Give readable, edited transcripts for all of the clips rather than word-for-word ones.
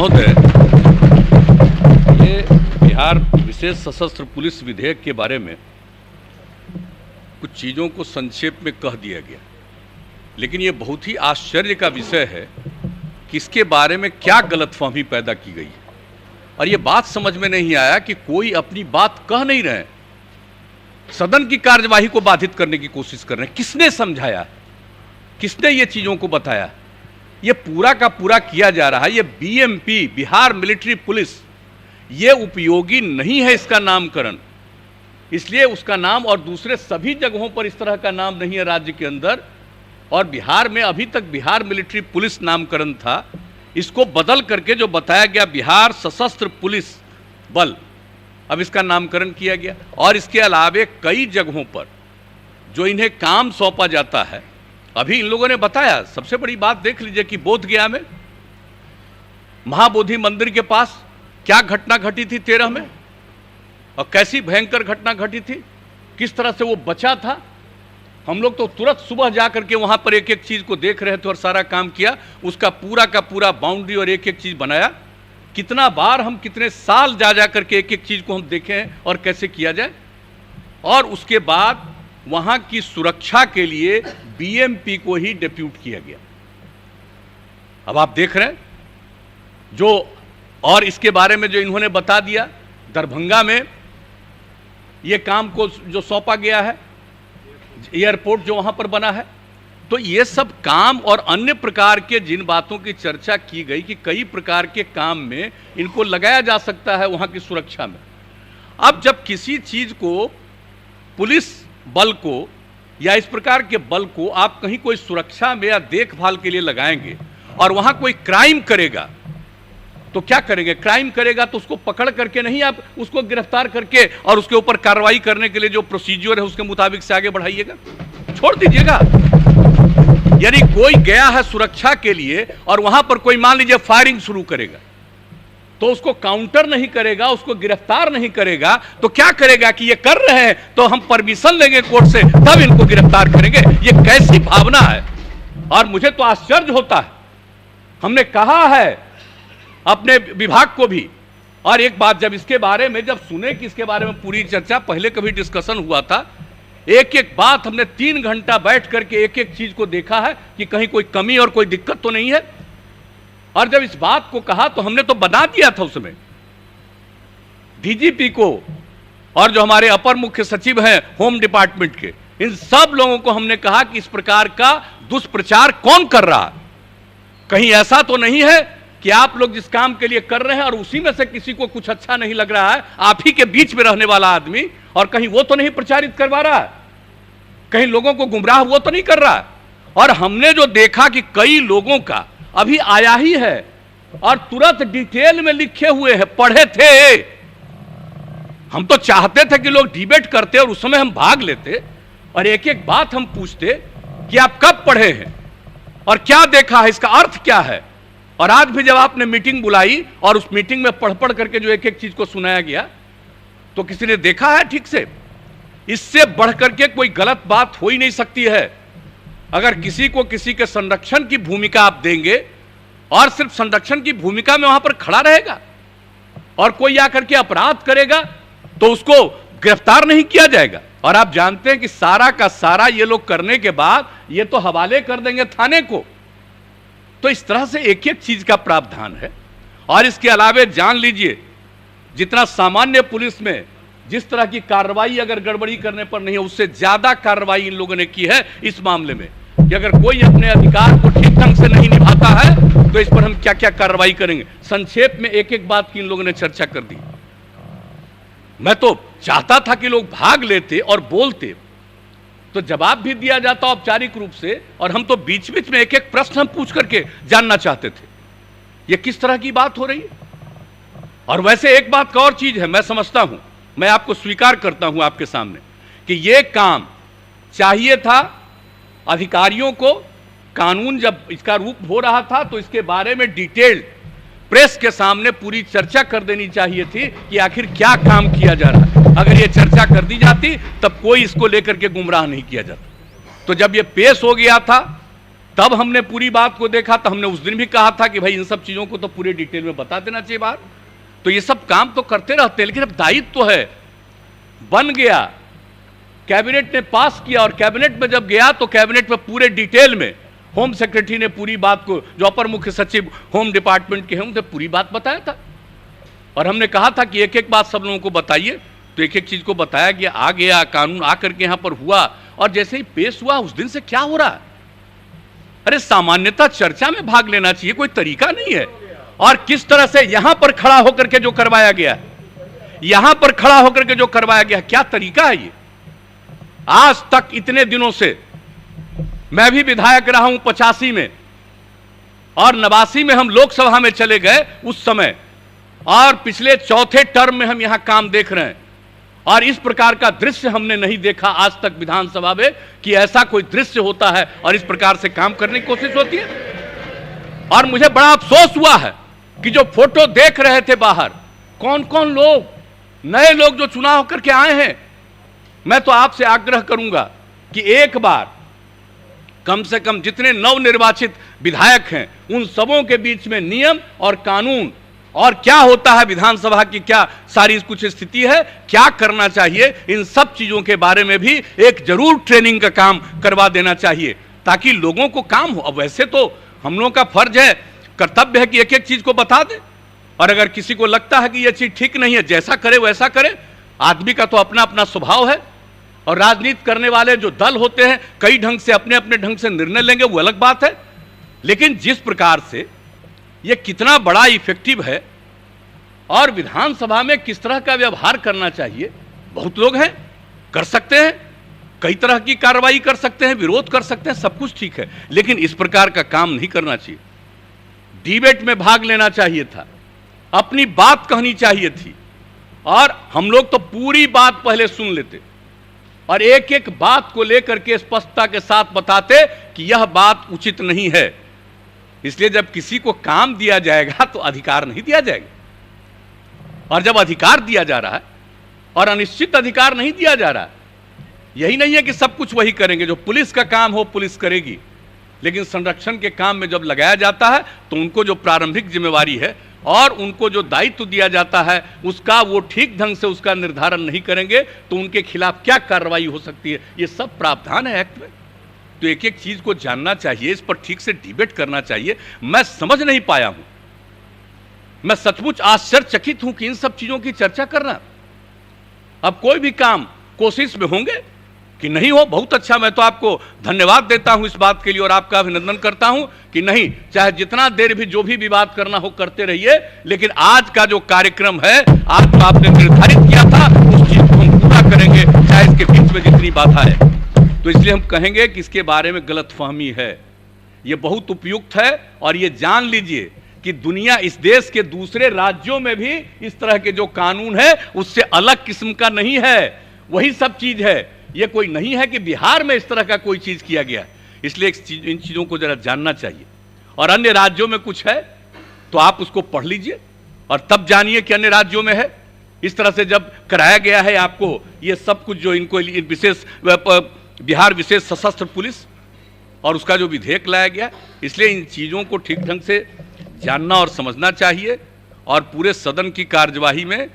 महोदय, ये बिहार विशेष सशस्त्र पुलिस विधेयक के बारे में कुछ चीज़ों को संक्षेप में कह दिया गया, लेकिन ये बहुत ही आश्चर्य का विषय है कि इसके बारे में क्या गलतफहमी पैदा की गई है। और ये बात समझ में नहीं आया कि कोई अपनी बात कह नहीं रहे, सदन की कार्यवाही को बाधित करने की कोशिश कर रहे हैं। किसने समझाया, किसने ये चीज़ों को बताया? ये पूरा का पूरा किया जा रहा है। ये बीएमपी, बिहार मिलिट्री पुलिस, ये उपयोगी नहीं है इसका नामकरण, इसलिए उसका नाम और दूसरे सभी जगहों पर इस तरह का नाम नहीं है राज्य के अंदर। और बिहार में अभी तक बिहार मिलिट्री पुलिस नामकरण था, इसको बदल करके जो बताया गया बिहार सशस्त्र पुलिस बल, अब इसका नामकरण किया गया। और इसके अलावे कई जगहों पर जो इन्हें काम सौंपा जाता है, अभी इन लोगों ने बताया। सबसे बड़ी बात देख लीजिए कि बोधगया में महाबोधि मंदिर के पास क्या घटना घटी थी 13 में, और कैसी भयंकर घटना घटी थी, किस तरह से वो बचा था। हम लोग तो तुरंत सुबह जा करके वहां पर एक एक चीज को देख रहे थे और सारा काम किया, उसका पूरा का पूरा बाउंड्री और एक एक चीज बनाया। कितना बार हम कितने साल जा जा करके एक एक चीज को हम देखें और कैसे किया जाए। और उसके बाद वहां की सुरक्षा के लिए बीएमपी को ही डिप्यूट किया गया। अब आप देख रहे हैं जो, और इसके बारे में जो इन्होंने बता दिया, दरभंगा में ये काम को जो सौंपा गया है, एयरपोर्ट जो वहां पर बना है, तो ये सब काम और अन्य प्रकार के जिन बातों की चर्चा की गई कि कई प्रकार के काम में इनको लगाया जा सकता है वहां की सुरक्षा में। अब जब किसी चीज को, पुलिस बल को या इस प्रकार के बल को आप कहीं कोई सुरक्षा में या देखभाल के लिए लगाएंगे और वहां कोई क्राइम करेगा तो क्या करेंगे? क्राइम करेगा तो उसको पकड़ करके नहीं, आप उसको गिरफ्तार करके और उसके ऊपर कार्रवाई करने के लिए जो प्रोसीजर है उसके मुताबिक से आगे बढ़ाइएगा, छोड़ दीजिएगा। यानी कोई गया है सुरक्षा के लिए और वहां पर कोई मान लीजिए फायरिंग शुरू करेगा, तो उसको काउंटर नहीं करेगा, उसको गिरफ्तार नहीं करेगा, तो क्या करेगा कि ये कर रहे हैं तो हम परमिशन लेंगे कोर्ट से, तब इनको गिरफ्तार करेंगे। ये कैसी भावना है? और मुझे तो आश्चर्य होता है। हमने कहा है अपने विभाग को भी, और एक बात जब इसके बारे में जब सुने कि इसके बारे में पूरी चर्चा, पहले कभी डिस्कशन हुआ था, एक एक बात हमने 3 घंटा बैठ करके एक एक चीज को देखा है कि कहीं कोई कमी और कोई दिक्कत तो नहीं है। और जब इस बात को कहा तो हमने तो बना दिया था उसमें डीजीपी को और जो हमारे अपर मुख्य सचिव हैं होम डिपार्टमेंट के, इन सब लोगों को हमने कहा कि इस प्रकार का दुष्प्रचार कौन कर रहा है। कहीं ऐसा तो नहीं है कि आप लोग जिस काम के लिए कर रहे हैं और उसी में से किसी को कुछ अच्छा नहीं लग रहा है, आप ही के बीच में रहने वाला आदमी, और कहीं वो तो नहीं प्रचारित करवा रहा है, कहीं लोगों को गुमराह वो तो नहीं कर रहा है। और हमने जो देखा कि कई लोगों का अभी आया ही है और तुरंत डिटेल में लिखे हुए हैं, पढ़े थे। हम तो चाहते थे कि लोग डिबेट करते और उस समय हम भाग लेते और एक एक बात हम पूछते कि आप कब पढ़े हैं और क्या देखा है, इसका अर्थ क्या है। और आज भी जब आपने मीटिंग बुलाई और उस मीटिंग में पढ़ पढ़ करके जो एक एक चीज को सुनाया गया, तो किसी ने देखा है ठीक से? इससे बढ़ करके कोई गलत बात हो ही नहीं सकती है। अगर किसी को किसी के संरक्षण की भूमिका आप देंगे और सिर्फ संरक्षण की भूमिका में वहां पर खड़ा रहेगा और कोई आकर के अपराध करेगा तो उसको गिरफ्तार नहीं किया जाएगा। और आप जानते हैं कि सारा का सारा ये लोग करने के बाद ये तो हवाले कर देंगे थाने को। तो इस तरह से एक एक चीज का प्रावधान है। और इसके अलावे जान लीजिए, जितना सामान्य पुलिस में जिस तरह की कार्रवाई अगर गड़बड़ी करने पर नहीं है, उससे ज्यादा कार्रवाई इन लोगों ने की है इस मामले में कि अगर कोई अपने अधिकार को ठीक ढंग से नहीं निभाता है तो इस पर हम क्या क्या कार्रवाई करेंगे। संक्षेप में एक एक बात की इन लोगों ने चर्चा कर दी। मैं तो चाहता था कि लोग भाग लेते और बोलते, तो जवाब भी दिया जाता औपचारिक रूप से, और हम तो बीच बीच में एक एक प्रश्न हम पूछ करके जानना चाहते थे ये किस तरह की बात हो रही है। और वैसे एक बात का और चीज है, मैं समझता हूं, मैं आपको स्वीकार करता हूं आपके सामने कि यह काम चाहिए था अधिकारियों को। कानून जब इसका रूप हो रहा था तो इसके बारे में डिटेल्ड प्रेस के सामने पूरी चर्चा कर देनी चाहिए थी कि आखिर क्या काम किया जा रहा है। अगर ये चर्चा कर दी जाती तब कोई इसको लेकर के गुमराह नहीं किया जाता। तो जब ये पेश हो गया था तब हमने पूरी बात को देखा, तो हमने उस दिन भी कहा था कि भाई इन सब चीजों को तो पूरे डिटेल में बता देना चाहिए बाहर। तो ये सब काम तो करते रहते हैं, लेकिन अब दायित्व तो है, बन गया, कैबिनेट ने पास किया, और कैबिनेट में जब गया तो कैबिनेट में पूरे डिटेल में होम सेक्रेटरी ने पूरी बात को, जो अपर मुख्य सचिव होम डिपार्टमेंट के हैं, उनसे पूरी बात बताया था। और हमने कहा था कि एक एक बात सब लोगों को बताइए, तो एक एक चीज को बताया गया, आ गया कानून आकर के यहां पर हुआ, और जैसे ही पेश हुआ उस दिन से क्या हो रहा है? अरे सामान्यतः चर्चा में भाग लेना चाहिए, कोई तरीका नहीं है। और किस तरह से यहां पर खड़ा होकर के जो करवाया गया, यहां पर खड़ा होकर के जो करवाया गया, क्या तरीका है ये? आज तक इतने दिनों से मैं भी विधायक रहा हूं 85 में, और 89 में हम लोकसभा में चले गए उस समय, और पिछले चौथे टर्म में हम यहां काम देख रहे हैं, और इस प्रकार का दृश्य हमने नहीं देखा आज तक विधानसभा में कि ऐसा कोई दृश्य होता है और इस प्रकार से काम करने की कोशिश होती है। और मुझे बड़ा अफसोस हुआ है कि जो फोटो देख रहे थे बाहर, कौन कौन लोग, नए लोग जो चुनाव करके आए हैं, मैं तो आपसे आग्रह करूंगा कि एक बार कम से कम जितने नवनिर्वाचित विधायक हैं उन सबों के बीच में नियम और कानून और क्या होता है विधानसभा की, क्या सारी कुछ स्थिति है, क्या करना चाहिए, इन सब चीजों के बारे में भी एक जरूर ट्रेनिंग का काम करवा देना चाहिए, ताकि लोगों को काम हो। अब वैसे तो हम लोगों का फर्ज है, कर्तव्य है कि एक एक चीज को बता दे, और अगर किसी को लगता है कि यह चीज ठीक नहीं है, जैसा करे वैसा करे। आदमी का तो अपना अपना स्वभाव है, और राजनीति करने वाले जो दल होते हैं कई ढंग से अपने अपने ढंग से निर्णय लेंगे, वो अलग बात है। लेकिन जिस प्रकार से ये कितना बड़ा इफेक्टिव है, और विधानसभा में किस तरह का व्यवहार करना चाहिए, बहुत लोग हैं, कर सकते हैं, कई तरह की कार्रवाई कर सकते हैं, विरोध कर सकते हैं, सब कुछ ठीक है, लेकिन इस प्रकार का काम नहीं करना चाहिए। डिबेट में भाग लेना चाहिए था, अपनी बात कहनी चाहिए थी, और हम लोग तो पूरी बात पहले सुन लेते और एक एक बात को लेकर के स्पष्टता के साथ बताते कि यह बात उचित नहीं है। इसलिए जब किसी को काम दिया जाएगा तो अधिकार नहीं दिया जाएगा, और जब अधिकार दिया जा रहा है और अनिश्चित अधिकार नहीं दिया जा रहा है, यही नहीं है कि सब कुछ वही करेंगे, जो पुलिस का काम हो पुलिस करेगी, लेकिन संरक्षण के काम में जब लगाया जाता है तो उनको जो प्रारंभिक जिम्मेवारी है और उनको जो दायित्व दिया जाता है उसका वो ठीक ढंग से उसका निर्धारण नहीं करेंगे तो उनके खिलाफ क्या कार्रवाई हो सकती है, ये सब प्रावधान है एक्ट में। तो एक एक चीज को जानना चाहिए, इस पर ठीक से डिबेट करना चाहिए। मैं समझ नहीं पाया हूं, मैं सचमुच आश्चर्यचकित हूं कि इन सब चीजों की चर्चा करना। अब कोई भी काम कोशिश में होंगे कि नहीं हो, बहुत अच्छा, मैं तो आपको धन्यवाद देता हूं इस बात के लिए और आपका अभिनंदन करता हूं कि नहीं, चाहे जितना देर भी जो भी विवाद करना हो करते रहिए, लेकिन आज का जो कार्यक्रम है, आज जो आपने निर्धारित किया था उस चीज को हम पूरा करेंगे, चाहे इसके बीच में जितनी बाधा है। तो इसलिए हम कहेंगे कि इसके बारे में गलतफहमी है, ये बहुत उपयुक्त है, और ये जान लीजिए कि दुनिया, इस देश के दूसरे राज्यों में भी इस तरह के जो कानून है उससे अलग किस्म का नहीं है, वही सब चीज है। ये कोई नहीं है कि बिहार में इस तरह का कोई चीज किया गया, इसलिए इन चीजों को जरा जानना चाहिए। और अन्य राज्यों में कुछ है तो आप उसको पढ़ लीजिए और तब जानिए कि अन्य राज्यों में है। इस तरह से जब कराया गया है आपको ये सब कुछ, जो इनको विशेष बिहार विशेष सशस्त्र पुलिस और उसका जो विधेयक लाया गया, इसलिए इन चीजों को ठीक ढंग से जानना और समझना चाहिए, और पूरे सदन की कार्यवाही में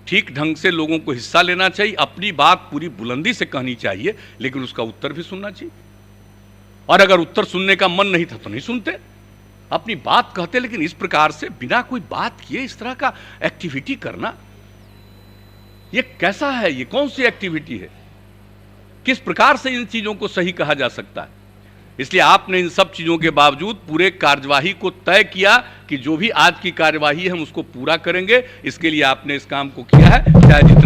ठीक ढंग से लोगों को हिस्सा लेना चाहिए, अपनी बात पूरी बुलंदी से कहनी चाहिए, लेकिन उसका उत्तर भी सुनना चाहिए। और अगर उत्तर सुनने का मन नहीं था तो नहीं सुनते, अपनी बात कहते, लेकिन इस प्रकार से बिना कोई बात किए इस तरह का एक्टिविटी करना, ये कैसा है, ये कौन सी एक्टिविटी है, किस प्रकार से इन चीजों को सही कहा जा सकता है। इसलिए आपने इन सब चीजों के बावजूद पूरे कार्यवाही को तय किया कि जो भी आज की कार्यवाही है हम उसको पूरा करेंगे। इसके लिए आपने इस काम को किया है, चाहे जितना